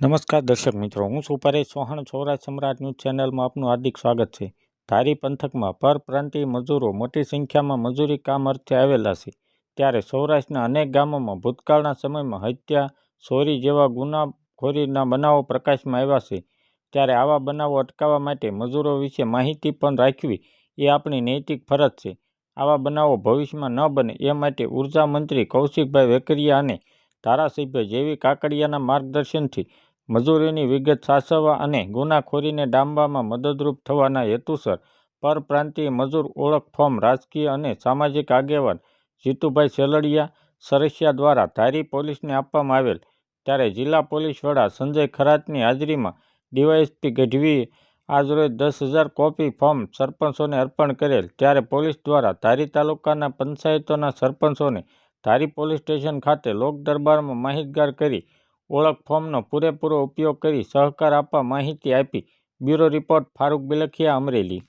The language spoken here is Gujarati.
નમસ્કાર દર્શક મિત્રો, હું છું પરેશ ચૌહાણ. સૌરાષ્ટ્ર સમ્રાટ ન્યૂઝ ચેનલમાં આપનું હાર્દિક સ્વાગત છે. ધારી પંથકમાં પરપ્રાંતીય મજૂરો મોટી સંખ્યામાં મજૂરી કામ અર્થે આવેલા છે. ત્યારે સૌરાષ્ટ્રના અનેક ગામોમાં ભૂતકાળના સમયમાં હત્યા, ચોરી જેવા ગુનાખોરીના બનાવો પ્રકાશમાં આવ્યા છે. ત્યારે આવા બનાવો અટકાવવા માટે મજૂરો વિશે માહિતી પણ રાખવી એ આપણી નૈતિક ફરજ છે. આવા બનાવો ભવિષ્યમાં ન બને એ માટે ઉર્જા મંત્રી કૌશિકભાઈ વેકરિયા અને ધારાસભ્ય જેવી કાકડિયાના માર્ગદર્શનથી મજૂરીની વિગત સાચવવા અને ગુનાખોરીને ડામવામાં મદદરૂપ થવાના હેતુસર પરપ્રાંતીય મજૂર ઓળખ ફોર્મ રાજકીય અને સામાજિક આગેવાન જીતુભાઈ સેલડિયા સરસિયા દ્વારા ધારી પોલીસને આપવામાં આવેલ. ત્યારે જિલ્લા પોલીસ વડા સંજય ખરાતની હાજરીમાં ડીવાયએસપી ગઢવીએ આજરોજ 10,000 કોપી ફોર્મ સરપંચોને અર્પણ કરેલ. ત્યારે પોલીસ દ્વારા ધારી તાલુકાના પંચાયતોના સરપંચોને ધારી પોલીસ સ્ટેશન ખાતે લોકદરબારમાં માહિતગાર કરી ઓળખ ફોર્મનો પૂરેપૂરો ઉપયોગ કરી સહકાર આપવા માહિતી આપી. Bureau report Farooq Bilakhia, Amreli.